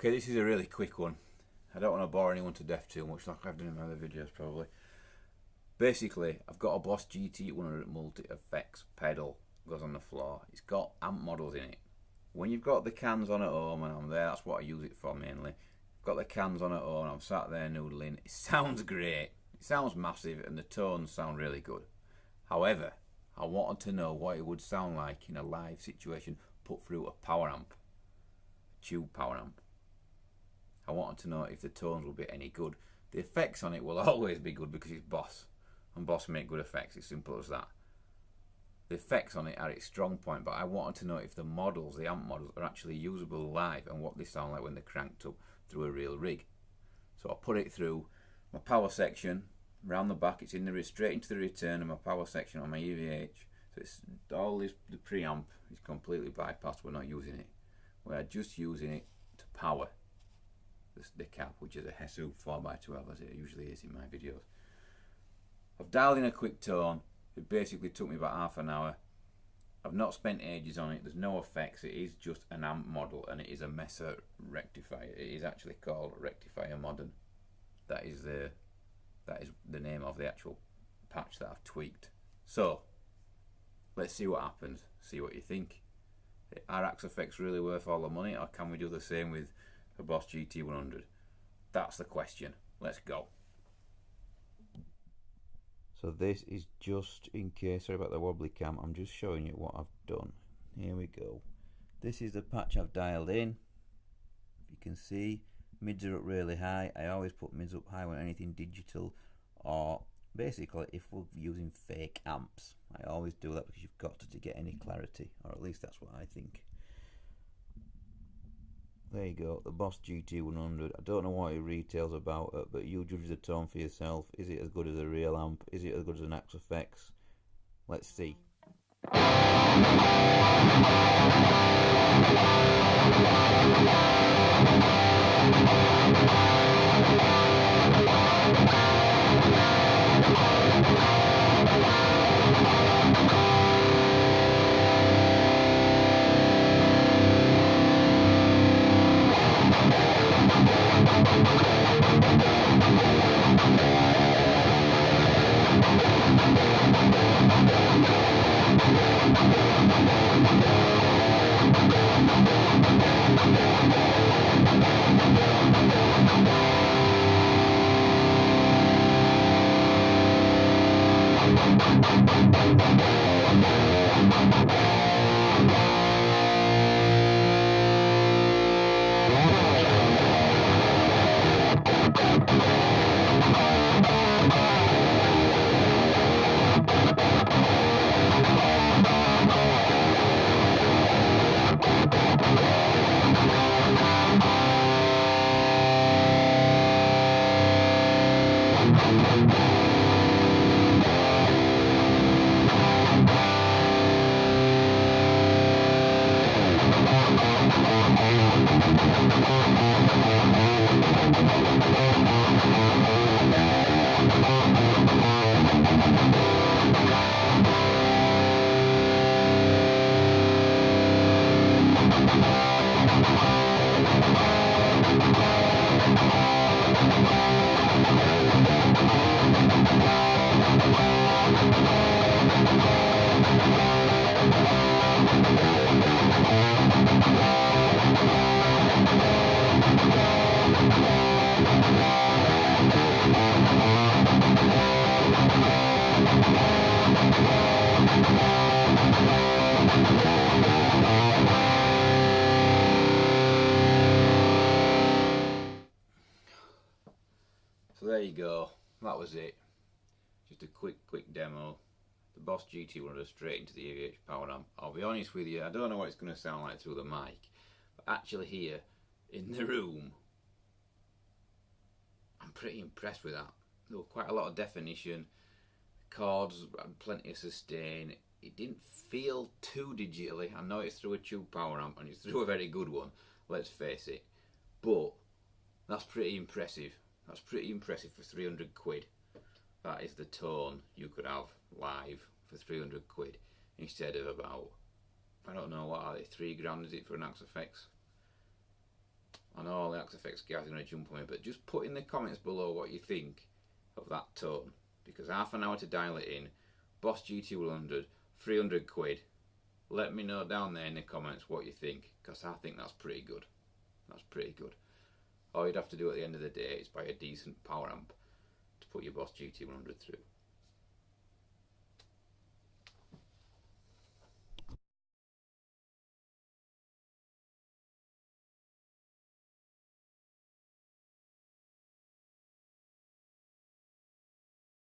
Okay, this is a really quick one. I don't want to bore anyone to death too much like I've done in my other videos probably. Basically, I've got a Boss GT100 multi-effects pedal, goes on the floor. It's got amp models in it. When you've got the cans on at home, and I'm there, that's what I use it for mainly. Got the cans on at home, I'm sat there noodling. It sounds great. It sounds massive and the tones sound really good. However, I wanted to know what it would sound like in a live situation put through a power amp. A tube power amp. I wanted to know if the tones will be any good. The effects on it will always be good because it's Boss. And Boss make good effects, it's simple as that. The effects on it are its strong point, but I wanted to know if the models, the amp models, are actually usable live and what they sound like when they're cranked up through a real rig. So I put it through my power section, round the back, it's in the straight into the return, and my power section on my EVH. So it's all this, the preamp is completely bypassed, we're not using it. We're just using it to power the cab, which is a Hesu 4x12 as it usually is in my videos. I've dialed in a quick tone. It basically took me about half an hour. I've not spent ages on it. There's no effects. It is just an amp model, and it is a Messer rectifier. It is actually called Rectifier Modern. That is the name of the actual patch that I've tweaked. So let's see what happens. See what you think. Are Axfx really worth all the money, or can we do the same with a Boss GT100? That's the question. Let's go. So this is just in case, sorry about the wobbly cam, I'm just showing you what I've done. Here we go. This is the patch I've dialed in. You can see mids are up really high. I always put mids up high when anything digital, or basically if we're using fake amps. I always do that because you've got to get any clarity, or at least that's what I think. There you go, the Boss GT100. I don't know what it retails about it, but you judge the tone for yourself. Is it as good as a real amp? Is it as good as an Axfx? Let's see. So there you go, that was it. Just a quick demo. The Boss GT100 straight into the EVH power amp. I'll be honest with you, I don't know what it's going to sound like through the mic, but actually here in the room, I'm pretty impressed with that. There was quite a lot of definition, chords, plenty of sustain. It didn't feel too digitally. I know it's through a tube power amp and it's through a very good one, let's face it, but that's pretty impressive. That's pretty impressive for 300 quid. That is the tone you could have live for 300 quid instead of about, I don't know, what are they, 3 grand is it for an Axfx? I know Axfx guys are going to jump on me, but just put in the comments below what you think of that tone, because half an hour to dial it in, Boss GT 100, 300 quid. Let me know down there in the comments what you think, because I think that's pretty good. That's pretty good. All you'd have to do at the end of the day is buy a decent power amp to put your Boss GT 100 through.